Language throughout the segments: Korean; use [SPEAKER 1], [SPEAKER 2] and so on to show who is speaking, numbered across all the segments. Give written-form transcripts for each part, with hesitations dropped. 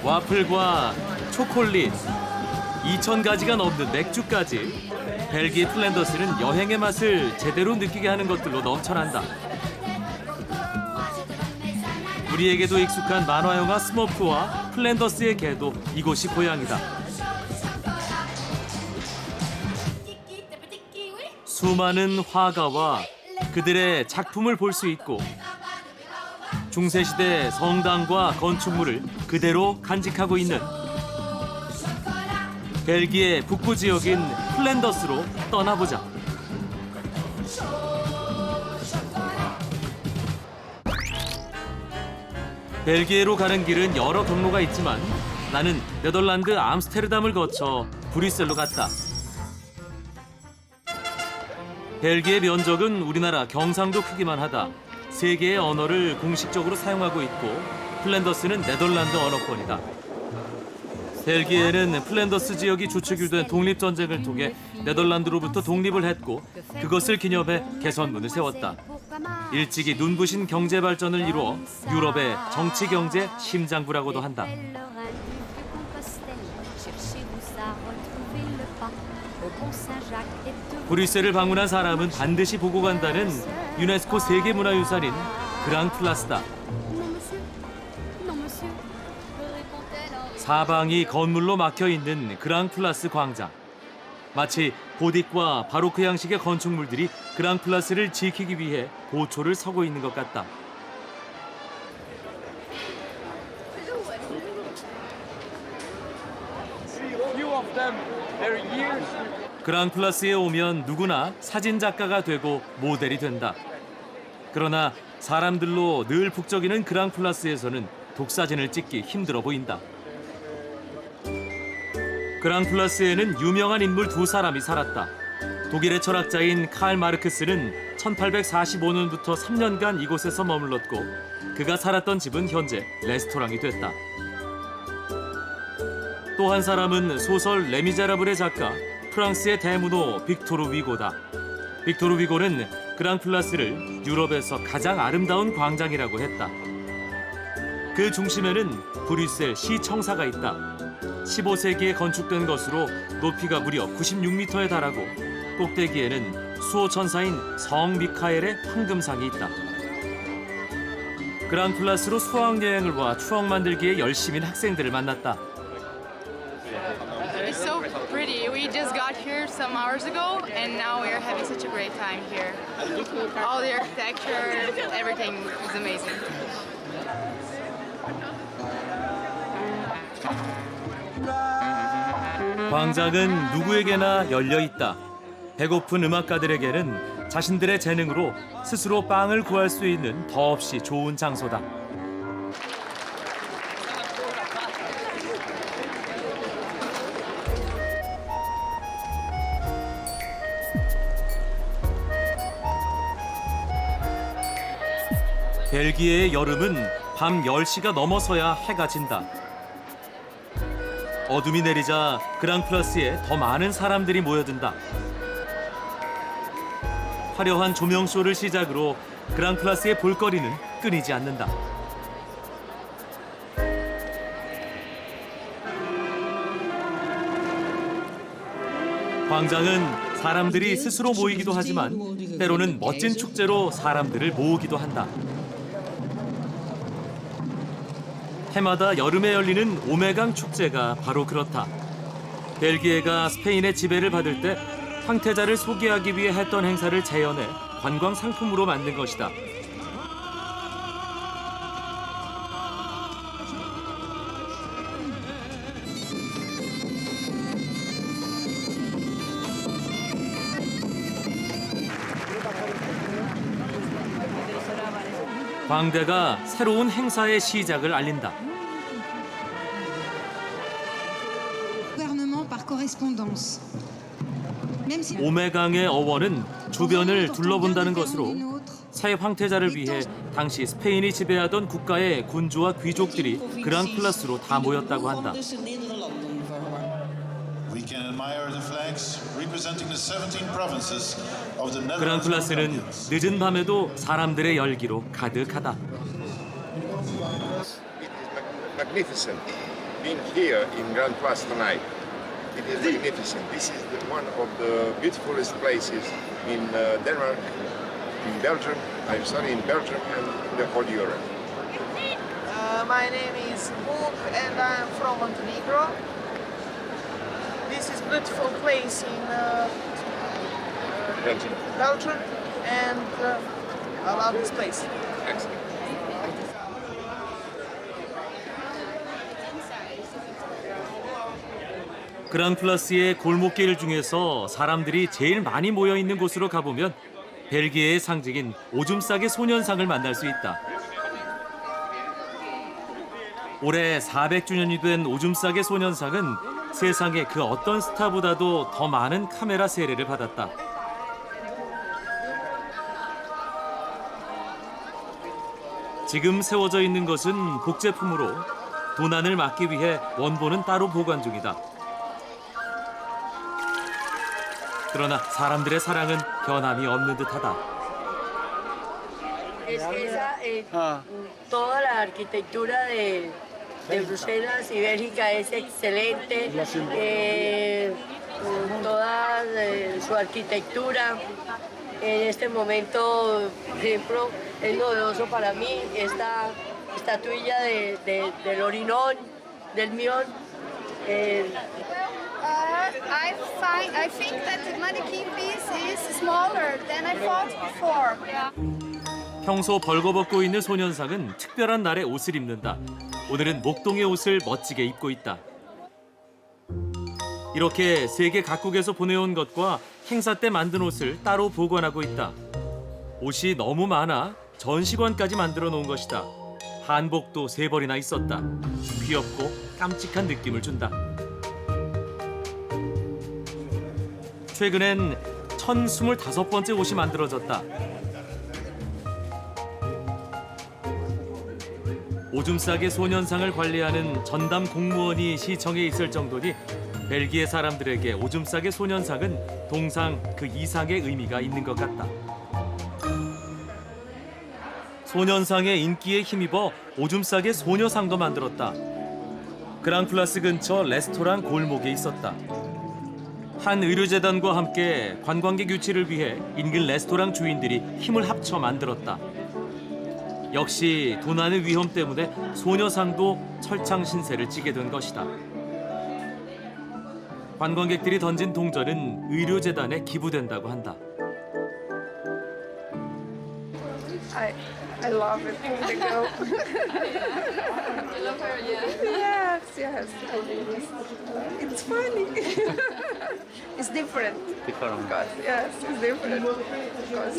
[SPEAKER 1] 와플과 초콜릿, 2,000가지가 넘는 맥주까지 벨기에 플랜더스는 여행의 맛을 제대로 느끼게 하는 것들로 넘쳐난다. 우리에게도 익숙한 만화영화 스머프와 플랜더스의 개도 이곳이 고향이다. 수많은 화가와 그들의 작품을 볼 수 있고 중세시대 성당과 건축물을 그대로 간직하고 있는 벨기에 북부 지역인 플랜더스로 떠나보자. 벨기에로 가는 길은 여러 경로가 있지만 나는 네덜란드 암스테르담을 거쳐 브뤼셀로 갔다. 벨기에 면적은 우리나라 경상도 크기만 하다 3개의 언어를 공식적으로 사용하고 있고 플랜더스는 네덜란드 언어권이다. 벨기에는 플랜더스 지역이 주축이 된 독립전쟁을 통해 네덜란드로부터 독립을 했고 그것을 기념해 개선문을 세웠다. 일찍이 눈부신 경제 발전을 이루어 유럽의 정치 경제 심장부라고도 한다. 브뤼셀을 방문한 사람은 반드시 보고 간다는 유네스코 세계문화유산인 그랑플라스다. 사방이 건물로 막혀있는 그랑플라스 광장. 마치 고딕과 바로크 양식의 건축물들이 그랑플라스를 지키기 위해 보초를 서고 있는 것 같다. 그랑플라스에 오면 누구나 사진작가가 되고 모델이 된다. 그러나 사람들로 늘 북적이는 그랑플라스에서는 독사진을 찍기 힘들어 보인다. 그랑플라스에는 유명한 인물 2사람이 살았다. 독일의 철학자인 칼 마르크스는 1845년부터 3년간 이곳에서 머물렀고 그가 살았던 집은 현재 레스토랑이 됐다. 또 한 사람은 소설 레미제라블의 작가 프랑스의 대문호 빅토르 위고다. 빅토르 위고는 그랑플라스를 유럽에서 가장 아름다운 광장이라고 했다. 그 중심에는 브뤼셀 시청사가 있다. 15세기에 건축된 것으로 높이가 무려 96m에 달하고 꼭대기에는 수호천사인 성 미카엘의 황금상이 있다. 그랑플라스로 수학여행을 와 추억 만들기에 열심인 학생들을 만났다.
[SPEAKER 2] It's so pretty. We just got here some hours ago and now we're having such a great time here. All the architecture, everything is amazing.
[SPEAKER 1] 광장은 누구에게나 열려 있다. 배고픈 음악가들에게는 자신들의 재능으로 스스로 빵을 구할 수 있는 더없이 좋은 장소다. 벨기에의 여름은 밤 10시가 넘어서야 해가 진다. 어둠이 내리자 그랑플라스에 더 많은 사람들이 모여든다. 화려한 조명쇼를 시작으로 그랑플라스의 볼거리는 끊이지 않는다. 광장은 사람들이 스스로 모이기도 하지만 때로는 멋진 축제로 사람들을 모으기도 한다. 해마다 여름에 열리는 오메강 축제가 바로 그렇다. 벨기에가 스페인의 지배를 받을 때 황태자를 소개하기 위해 했던 행사를 재현해 관광 상품으로 만든 것이다. 광대가 새로운 행사의 시작을 알린다. 오메강의 어원은 주변을 둘러본다는 것으로 새 황태자를 위해 당시 스페인이 지배하던 국가의 군주와 귀족들이 그랑플라스로 다 모였다고 한다. 그랑플라스는 늦은 밤에도 사람들의 열기로 가득하다.
[SPEAKER 3] been here in Grand Place tonight. It is magnificent. This is one of the beautifulest places in Denmark, in Belgium, in Belgium and the whole Europe.
[SPEAKER 4] My name is Book and I'm from Montenegro. This is beautiful place in
[SPEAKER 3] Belgium.
[SPEAKER 4] Belgium and I love this place.
[SPEAKER 3] Excellent.
[SPEAKER 1] 그랑플라스의 골목길 중에서 사람들이 제일 많이 모여 있는 곳으로 가보면 벨기에의 상징인 오줌 싸개 소년상을 만날 수 있다. 올해 400주년이 된 오줌 싸개 소년상은 세상의 그 어떤 스타보다도 더 많은 카메라 세례를 받았다. 지금 세워져 있는 것은 복제품으로 도난을 막기 위해 원본은 따로 보관 중이다. 그러나 사람들의 사랑은 변함이 없는 듯하다.
[SPEAKER 5] Toda la arquitectura de Bruselas y Bélgica es excelente. Toda su arquitectura. En este momento, por ejemplo, es novedoso para mí esta estatuilla del Orinón, del Mion.
[SPEAKER 6] I think that the mannequin piece is smaller than I thought before.
[SPEAKER 1] 평소 벌거벗고 있는 소년상은 특별한 날에 옷을 입는다. 오늘은 목동의 옷을 멋지게 입고 있다. 이렇게 세계 각국에서 보내온 것과 행사 때 만든 옷을 따로 보관하고 있다. 옷이 너무 많아 전시관까지 만들어 놓은 것이다. 한복도 3벌이나 있었다. 귀엽고 깜찍한 느낌을 준다. 최근엔 1025번째 옷이 만들어졌다. 오줌 싸개 소년상을 관리하는 전담 공무원이 시청에 있을 정도니 벨기에 사람들에게 오줌 싸개 소년상은 동상 그 이상의 의미가 있는 것 같다. 소년상의 인기에 힘입어 오줌 싸개 소녀상도 만들었다. 그랑플라스 근처 레스토랑 골목에 있었다. 한 의료재단과 함께 관광객 유치를 위해 인근 레스토랑 주인들이 힘을 합쳐 만들었다. 역시 도난의 위험 때문에 소녀상도 철창 신세를 지게 된 것이다. 관광객들이 던진 동전은 의료재단에 기부된다고 한다.
[SPEAKER 7] I love it. The girl. Yes, yes. It's funny. It's different. Because, yes, it's different. Because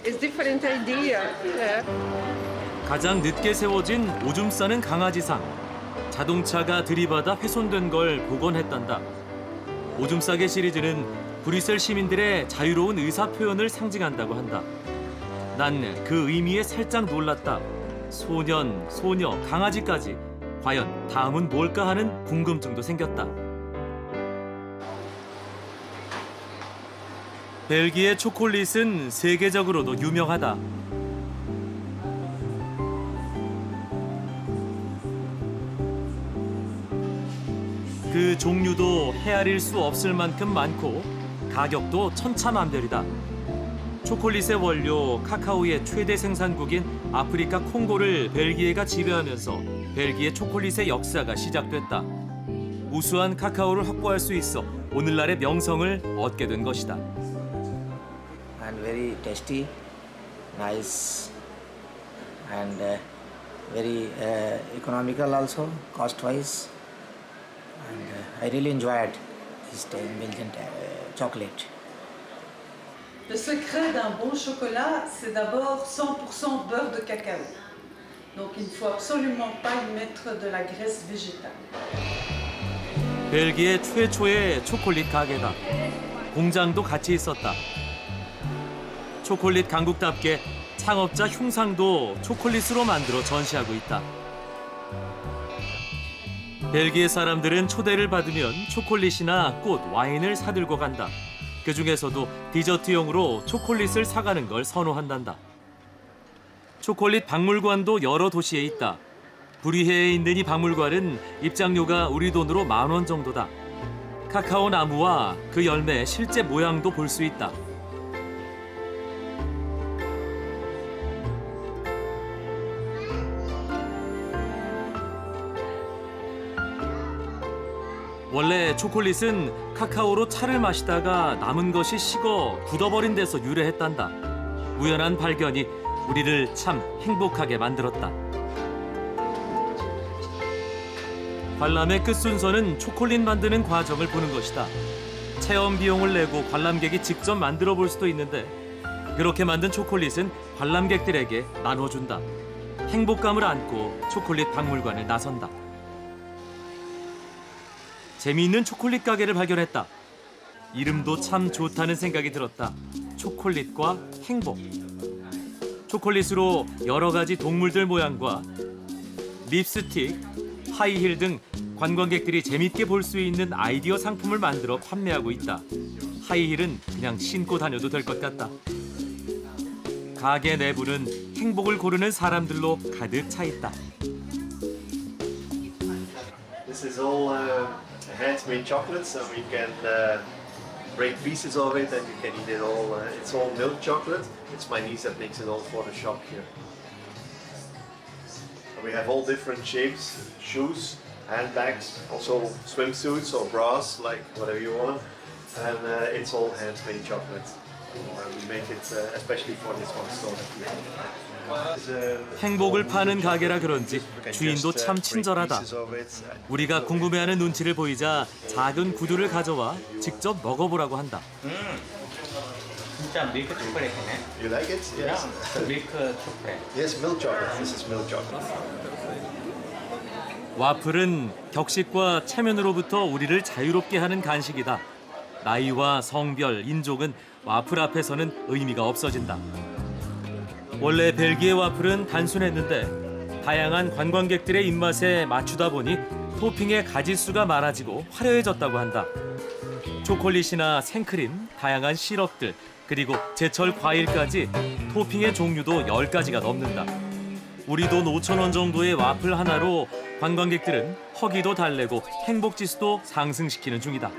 [SPEAKER 7] it's different idea. Yeah.
[SPEAKER 1] 가장 늦게 세워진 오줌 싸는 강아지상. 자동차가 들이받아 훼손된 걸 복원했단다. 오줌 싸개 시리즈는 브뤼셀 시민들의 자유로운 의사 표현을 상징한다고 한다. 난 그 의미에 살짝 놀랐다. 소년, 소녀, 강아지까지. 과연 다음은 뭘까 하는 궁금증도 생겼다. 벨기에 초콜릿은 세계적으로도 유명하다. 그 종류도 헤아릴 수 없을 만큼 많고 가격도 천차만별이다. 초콜릿의 원료 카카오의 최대 생산국인 아프리카 콩고를 벨기에가 지배하면서 벨기에 초콜릿의 역사가 시작됐다. 우수한 카카오를 확보할 수 있어 오늘날의 명성을 얻게 된 것이다.
[SPEAKER 8] And very tasty, nice, and very economical also, cost-wise. And I really enjoyed this Belgian chocolate.
[SPEAKER 9] Le secret d'un bon chocolat, c'est d'abord 100% beurre de cacao. Donc il ne faut absolument pas y mettre de la graisse végétale.
[SPEAKER 1] 벨기에 최초의 초콜릿 가게다. 공장도 같이 있었다. 초콜릿 강국답게 창업자 흉상도 초콜릿으로 만들어 전시하고 있다. 벨기에 사람들은 초대를 받으면 초콜릿이나 꽃, 와인을 사들고 간다. 그 중에서도 디저트용으로 초콜릿을 사가는 걸 선호한단다. 초콜릿 박물관도 여러 도시에 있다. 브리헤에 있는 이 박물관은 입장료가 우리 돈으로 10,000원 정도다. 카카오 나무와 그 열매의 실제 모양도 볼 수 있다. 원래 초콜릿은 카카오로 차를 마시다가 남은 것이 식어 굳어버린 데서 유래했단다. 우연한 발견이 우리를 참 행복하게 만들었다. 관람의 끝 순서는 초콜릿 만드는 과정을 보는 것이다. 체험 비용을 내고 관람객이 직접 만들어 볼 수도 있는데 그렇게 만든 초콜릿은 관람객들에게 나눠준다. 행복감을 안고 초콜릿 박물관을 나선다. 재미있는 초콜릿 가게를 발견했다. 이름도 참 좋다는 생각이 들었다. 초콜릿과 행복. 초콜릿으로 여러 가지 동물들 모양과 립스틱, 하이힐 등 관광객들이 재밌게 볼 수 있는 아이디어 상품을 만들어 판매하고 있다. 하이힐은 그냥 신고 다녀도 될 것 같다. 가게 내부는 행복을 고르는 사람들로 가득 차 있다.
[SPEAKER 10] This is all handmade chocolate, so we can break pieces of it and you can eat it all. It's all milk chocolate. It's my niece that makes it all for the shop here. We have all different shapes, shoes, handbags, also swimsuits or bras, like whatever you want. And it's all handmade chocolate. We make it especially for this one store that we have.
[SPEAKER 1] 행복을 파는 가게라 그런지 주인도 참 친절하다. 우리가 궁금해하는 눈치를 보이자 작은 구두를 가져와 직접 먹어보라고 한다.
[SPEAKER 11] 진짜 밀크 초콜릿이네.
[SPEAKER 10] You like it? Yes.
[SPEAKER 11] 밀크 초콜릿.
[SPEAKER 10] Yes, milk chocolate. This is milk chocolate.
[SPEAKER 1] 와플은 격식과 체면으로부터 우리를 자유롭게 하는 간식이다. 나이와 성별, 인종은 와플 앞에서는 의미가 없어진다. 원래 벨기에 와플은 단순했는데 다양한 관광객들의 입맛에 맞추다 보니 토핑의 가짓수가 많아지고 화려해졌다고 한다. 초콜릿이나 생크림, 다양한 시럽들, 그리고 제철 과일까지 토핑의 종류도 10가지가 넘는다. 우리 돈 5,000원 정도의 와플 하나로 관광객들은 허기도 달래고 행복지수도 상승시키는 중이다.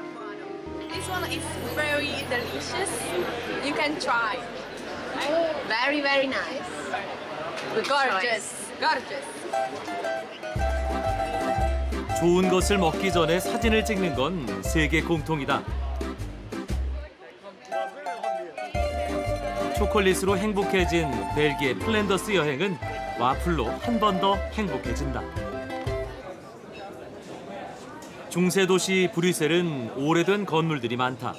[SPEAKER 2] This one is very delicious. You can try. Very, very nice. Gorgeous. Gorgeous.
[SPEAKER 1] 좋은 것을 먹기 전에 사진을 찍는 건 세계 공통이다. 초콜릿으로 행복해진 벨기에 플랜더스 여행은 와플로 한 번 더 행복해진다. 중세 도시 브뤼셀은 오래된 건물들이 많다.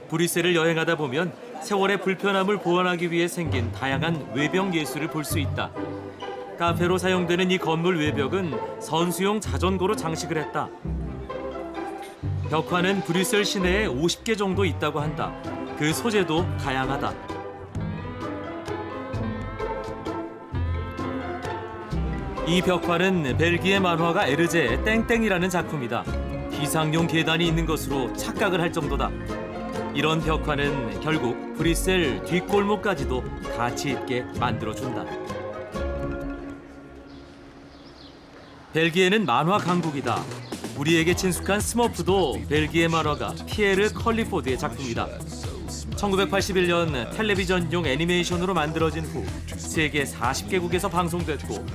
[SPEAKER 1] 브뤼셀을 여행하다 보면 세월의 불편함을 보완하기 위해 생긴 다양한 외벽 예술을 볼 수 있다. 카페로 사용되는 이 건물 외벽은 선수용 자전거로 장식을 했다. 벽화는 브뤼셀 시내에 50개 정도 있다고 한다. 그 소재도 다양하다. 이 벽화는 벨기에 만화가 에르제의 땡땡이라는 작품이다. 비상용 계단이 있는 것으로 착각을 할 정도다. 이런 벽화는 결국 브뤼셀 뒷골목까지도 가치 있게 만들어준다. 벨기에는 만화 강국이다. 우리에게 친숙한 스머프도 벨기에 만화가 피에르 컬리포드의 작품이다. 1981년 텔레비전용 애니메이션으로 만들어진 후 세계 40개국에서 방송됐고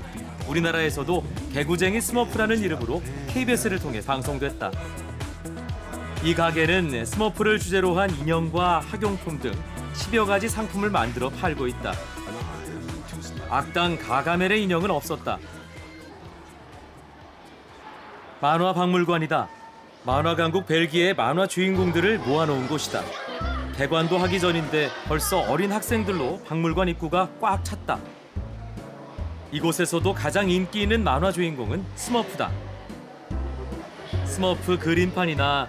[SPEAKER 1] 우리나라에서도 개구쟁이 스머프라는 이름으로 KBS를 통해 방송됐다. 이 가게는 스머프를 주제로 한 인형과 학용품 등 10여 가지 상품을 만들어 팔고 있다. 악당 가가멜의 인형은 없었다. 만화 박물관이다. 만화 강국 벨기에의 만화 주인공들을 모아놓은 곳이다. 개관도 하기 전인데 벌써 어린 학생들로 박물관 입구가 꽉 찼다. 이곳에서도 가장 인기 있는 만화 주인공은 스머프다. 스머프 그림판이나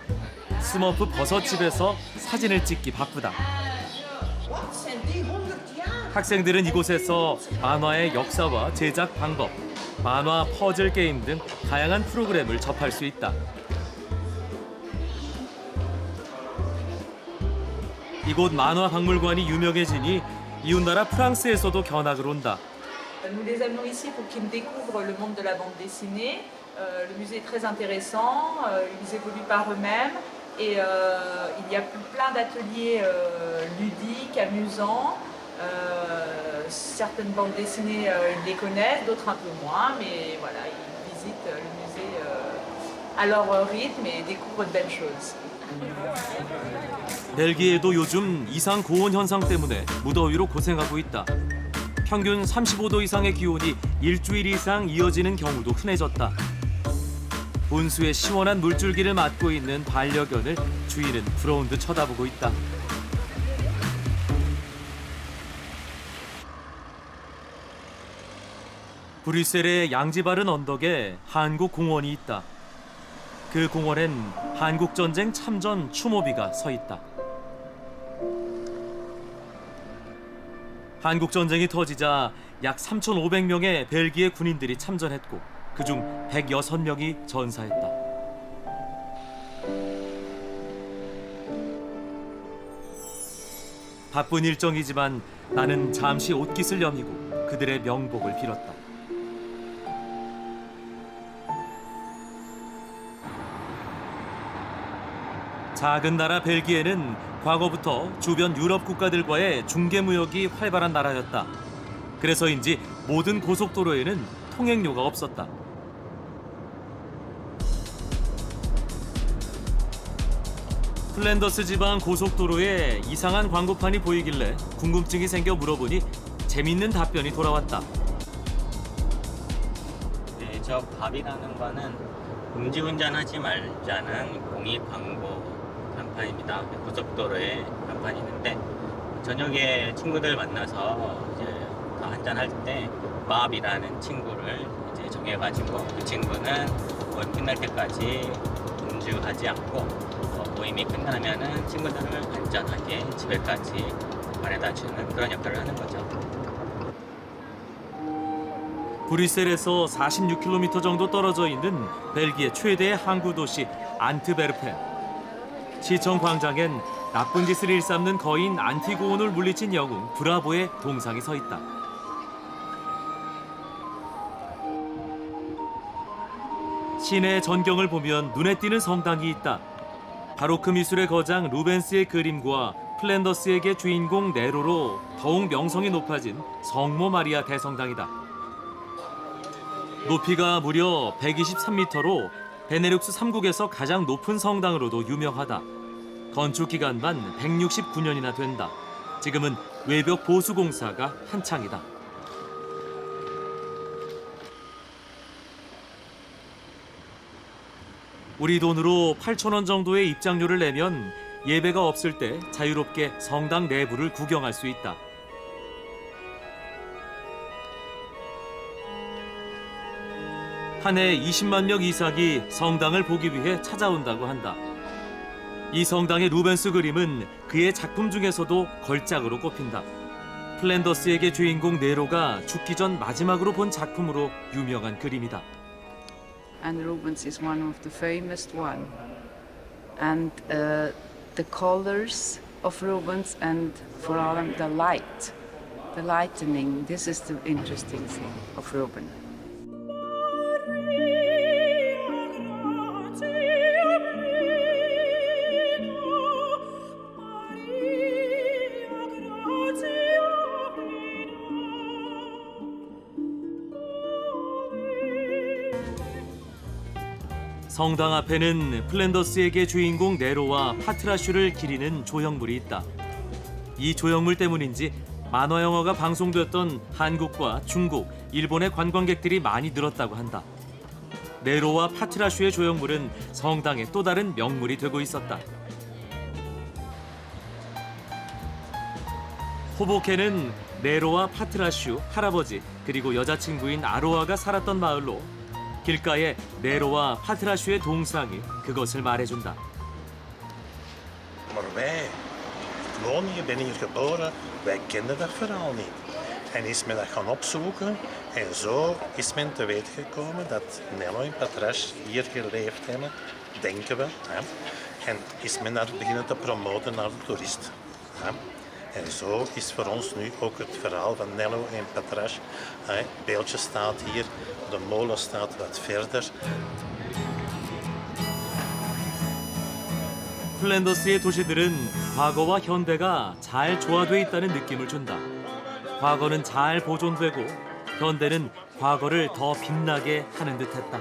[SPEAKER 1] 스머프 버섯집에서 사진을 찍기 바쁘다. 학생들은 이곳에서 만화의 역사와 제작 방법, 만화 퍼즐 게임 등 다양한 프로그램을 접할 수 있다. 이곳 만화 박물관이 유명해지니 이웃나라 프랑스에서도 견학을 온다.
[SPEAKER 12] Nous les amenons ici pour qu'ils découvrent le monde de la bande dessinée. Le musée est très intéressant, ils évoluent par eux-mêmes et il y a plein d'ateliers ludiques, amusants. Certaines bandes dessinées, ils les connaissent, d'autres un peu moins, mais voilà, ils visitent le musée à leur rythme et découvrent de belles choses.
[SPEAKER 1] 벨기에도 요즘 이상 고온 현상 때문에 무더위로 고생하고 있다. 평균 35도 이상의 기온이 일주일 이상 이어지는 경우도 흔해졌다. 온수의 시원한 물줄기를 맞고 있는 반려견을 주인은 부러운 듯 쳐다보고 있다. 브뤼셀의 양지바른 언덕에 한국 공원이 있다. 그 공원엔 한국전쟁 참전 추모비가 서 있다. 한국전쟁이 터지자 약 3,500명의 벨기에 군인들이 참전했고 그중 106명이 전사했다. 바쁜 일정이지만 나는 잠시 옷깃을 여미고 그들의 명복을 빌었다. 작은 나라 벨기에는 과거부터 주변 유럽 국가들과의 중개 무역이 활발한 나라였다. 그래서인지 모든 고속도로에는 통행료가 없었다. 플랜더스 지방 고속도로에 이상한 광고판이 보이길래 궁금증이 생겨 물어보니 재밌는 답변이 돌아왔다.
[SPEAKER 11] 네, 저 밥이라는 거는 음주운전하지 말자는 공익 광고 간판입니다. 고속도로에 간판이 있는데 저녁에 친구들 만나서 이제 한잔 할 때 밥이라는 친구를 이제 정해가지고 그 친구는 모임 끝날 때까지 음주하지 않고 모임이 끝나면은 친구들을 안전하게 집에까지 보내다 주는 그런 역할을 하는 거죠.
[SPEAKER 1] 브뤼셀에서 46km 정도 떨어져 있는 벨기에 최대의 항구 도시 안트베르펜. 시청 광장엔 나쁜 짓을 일삼는 거인 안티고온을 물리친 영웅 브라보의 동상이 서 있다. 시내 전경을 보면 눈에 띄는 성당이 있다. 바로크 미술의 거장 루벤스의 그림과 플랜더스에게 주인공 네로로 더욱 명성이 높아진 성모 마리아 대성당이다. 높이가 무려 123m로 베네룩스 3국에서 가장 높은 성당으로도 유명하다. 건축 기간만 169년이나 된다. 지금은 외벽 보수 공사가 한창이다. 우리 돈으로 8,000원 정도의 입장료를 내면 예배가 없을 때 자유롭게 성당 내부를 구경할 수 있다. 한 해 20만 명 이상이 성당을 보기 위해 찾아온다고 한다. 이 성당의 루벤스 그림은 그의 작품 중에서도 걸작으로 꼽힌다. 플랜더스에게 주인공 네로가 죽기 전 마지막으로 본 작품으로 유명한 그림이다.
[SPEAKER 13] And Rubens is one of the famous one. And the colors of Rubens and for all the light, the lightening, this is the interesting thing of Rubens.
[SPEAKER 1] 성당 앞에는 플랜더스에게 주인공 네로와 파트라슈를 기리는 조형물이 있다. 이 조형물 때문인지 만화 영화가 방송됐던 한국과 중국, 일본의 관광객들이 많이 늘었다고 한다. 네로와 파트라슈의 조형물은 성당의 또 다른 명물이 되고 있었다. 호보케는 네로와 파트라슈, 할아버지, 그리고 여자친구인 아로아가 살았던 마을로 길가에 네로와 파트라슈의 동상이 그것을 말해준다.
[SPEAKER 14] Maar wij wonen hier, ben hier geboren, wij kenden dat verhaal niet. En is men dat gaan opzoeken en zo is men te weten gekomen dat Nello en Patrash hier geleefd hebben, denken we. Hè? En is men dat beginnen te promoten naar de toeristen. Hè? En zo is voor ons nu ook het verhaal van Nello en Patras. Het beeldje staat hier, de molen staat wat verder.
[SPEAKER 1] 플랜더스의 도시들은 과거와 현대가 잘 조화돼 있다는 느낌을 준다. 과거는 잘 보존되고 현대는 과거를 더 빛나게 하는 듯했다.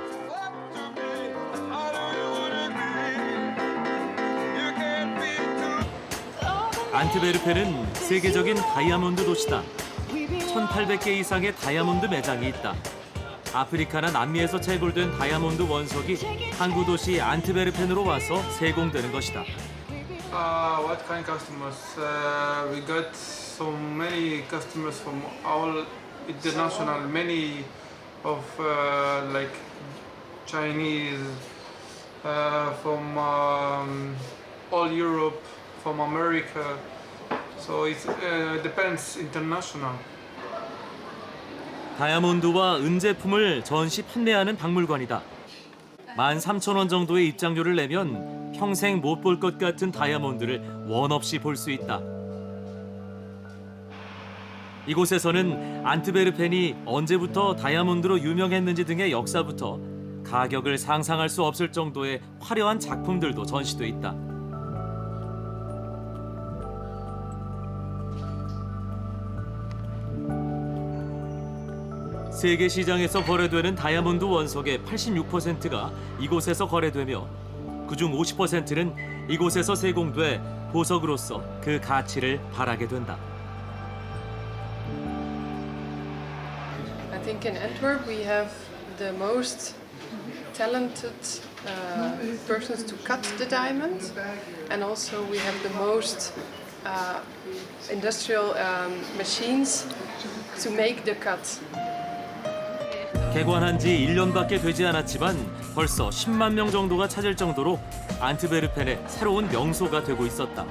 [SPEAKER 1] 안트베르펜은 세계적인 다이아몬드 도시다. 1,800개 이상의 다이아몬드 매장이 있다. 아프리카나 남미에서 채굴된 다이아몬드 원석이 항구 도시 안트베르펜으로 와서 세공되는 것이다.
[SPEAKER 15] What kind of customers? We got so many customers from all international, many of like Chinese, from all Europe, from America. So it depends international.
[SPEAKER 1] 다이아몬드와 은제품을 전시 판매하는 박물관이다. 13,000원 정도의 입장료를 내면 평생 못 볼 것 같은 다이아몬드를 원 없이 볼 수 있다. 이곳에서는 안트베르펜이 언제부터 다이아몬드로 유명했는지 등의 역사부터 가격을 상상할 수 없을 정도의 화려한 작품들도 전시돼 있다. 세계 시장에서 거래되는 다이아몬드 원석의 86%가 이곳에서 거래되며 그중 50%는 이곳에서 세공돼 보석으로서 그 가치를 발하게 된다.
[SPEAKER 16] I think in Antwerp we have the most talented persons to cut the diamond, and also we have the most industrial machines to make the cut.
[SPEAKER 1] 개관한 지 1년밖에 되지 않았지만 벌써 10만 명 정도가 찾을 정도로 안트베르펜의 새로운 명소가 되고 있었다.